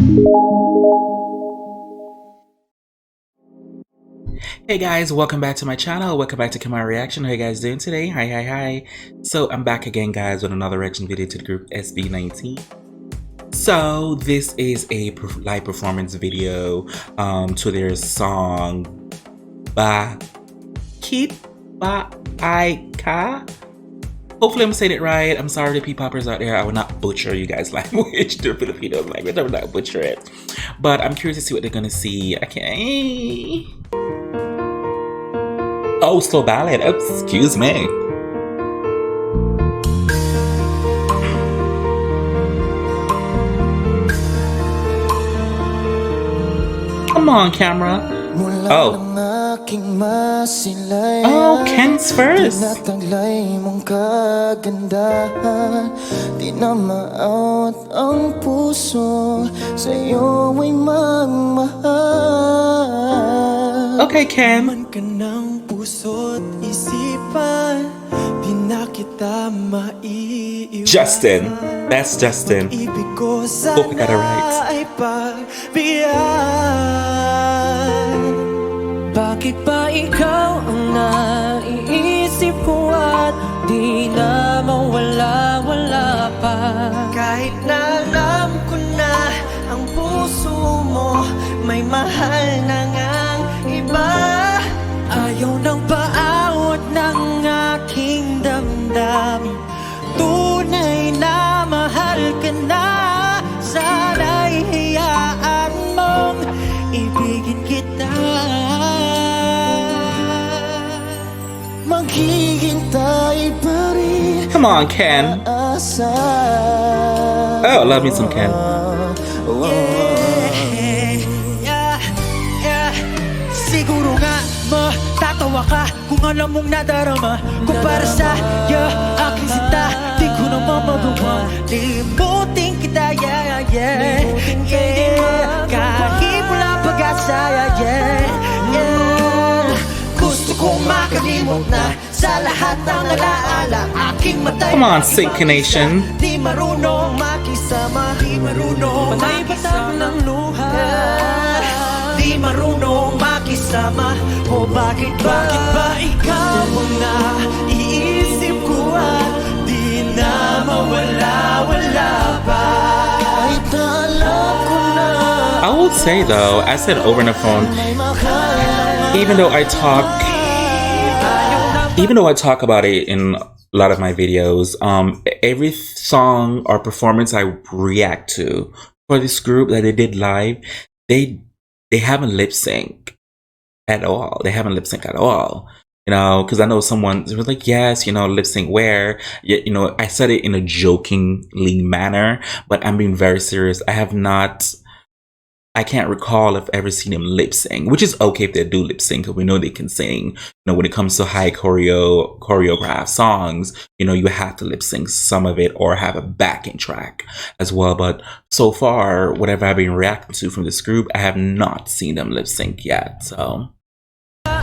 Hey guys, welcome back to my channel. Welcome back to Kemari Reaction. How you guys doing today? Hi. So I'm back again, guys, with another reaction video to the group SB19. So this is a live performance video to their song Bakit. Hopefully I'm saying it right. I'm sorry to P-poppers out there. I will not butcher you guys' language, the Filipino language. I will not butcher it. But I'm curious to see what they're gonna see. Okay. Oh, slow ballad. Excuse me. Come on, camera. Oh. Oh, Ken's first. Okay, Ken. Justin. That's Justin. Hope I got it right. Bakit ba ikaw ang naiisip ko at di na mawala-wala pa? Kahit na alam ko na ang puso mo may mahal na ngang iba, ayaw nang paawat ng aking damdamin. Tunay na mahal ka na, sana'y hayaan mong ibigin kita. Come on, Ken. Oh, I love me some Ken. Siguro nga matatawa ka kung alam mong nadarama ko para sa aking sinta. Di ko naman mabawang limutin kita, kahit wala pag-asa, gusto kong makalimot na sa lahat ng alaala. Aking matay. Come on, Synchronation. Di marunong makisama, di marunong makisama ng luha, di marunong makisama. O bakit ba ikaw ang naiisip ko at di na mawala-wala pa? Kahit na alam ko na. I would say though, I said over on the phone, even though I talk about it in a lot of my videos, every song or performance I react to for this group that they did live, they haven't lip sync at all. They haven't lip sync at all. You know, because I know someone was like, yes, you know, lip sync where, you know, I said it in a jokingly manner, but I'm being very serious. I can't recall if I've ever seen them lip sync, which is okay if they do lip sync, because we know they can sing. You know, when it comes to high choreographed songs, you know, you have to lip sync some of it or have a backing track as well. But so far, whatever I've been reacting to from this group, I have not seen them lip sync yet. So. I'm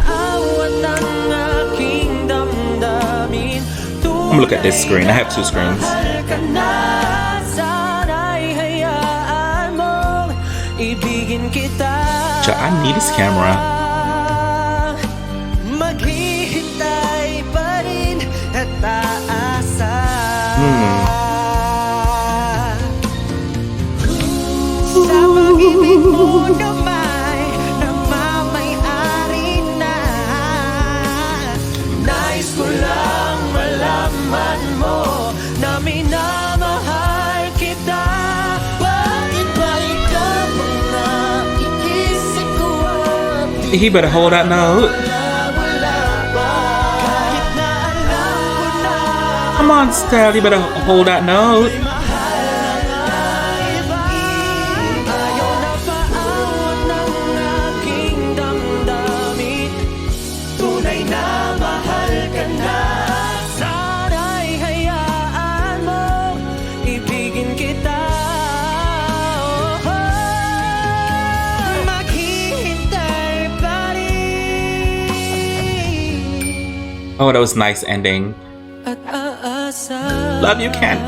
gonna look at this screen. I have two screens. I need this camera. Maghihintay pa rin at aasa. Sa pag-ibig mo na may namamayari na. Nais ko lang malaman mo na minamahal kita. He better hold that note. Come on, Steph, you better hold that note. Oh, that was nice ending. Love you, Ken.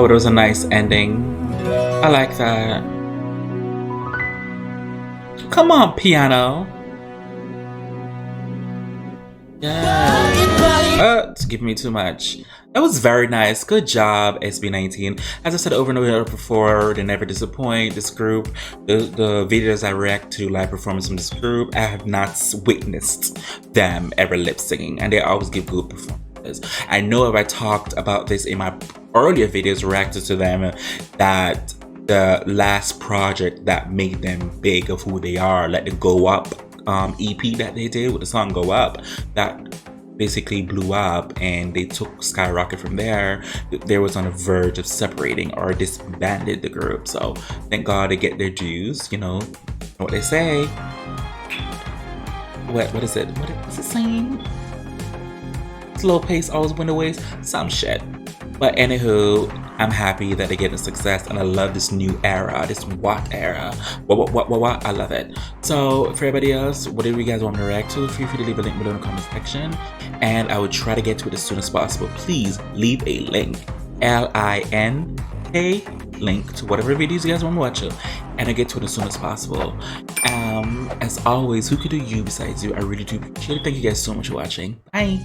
Oh, it was a nice ending. I like that. Come on, piano. Yeah. It's giving me too much. That was very nice. Good job, SB19. As I said over and over before, they never disappoint. This group, the videos I react to live performance from this group, I have not witnessed them ever lip singing, and they always give good performances. I know if I talked about this in my earlier videos reacted to them, that the last project that made them big of who they are, like the Go Up EP that they did with the song Go Up, that basically blew up and they took skyrocket from there. They was on the verge of separating or disbanded the group, so thank God they get their dues. You know what they say. What is it? What is it saying? Slow pace always win the race. Some shit. But anywho, I'm happy that they get a success, and I love this new era, this what era. What? I love it. So for everybody else, whatever you guys want me to react to, feel free to leave a link below in the comment section, and I will try to get to it as soon as possible. Please leave a link, LINK, link to whatever videos you guys want to watch, and I get to it as soon as possible. As always, who could do you besides you? I really do appreciate it. Thank you guys so much for watching. Bye.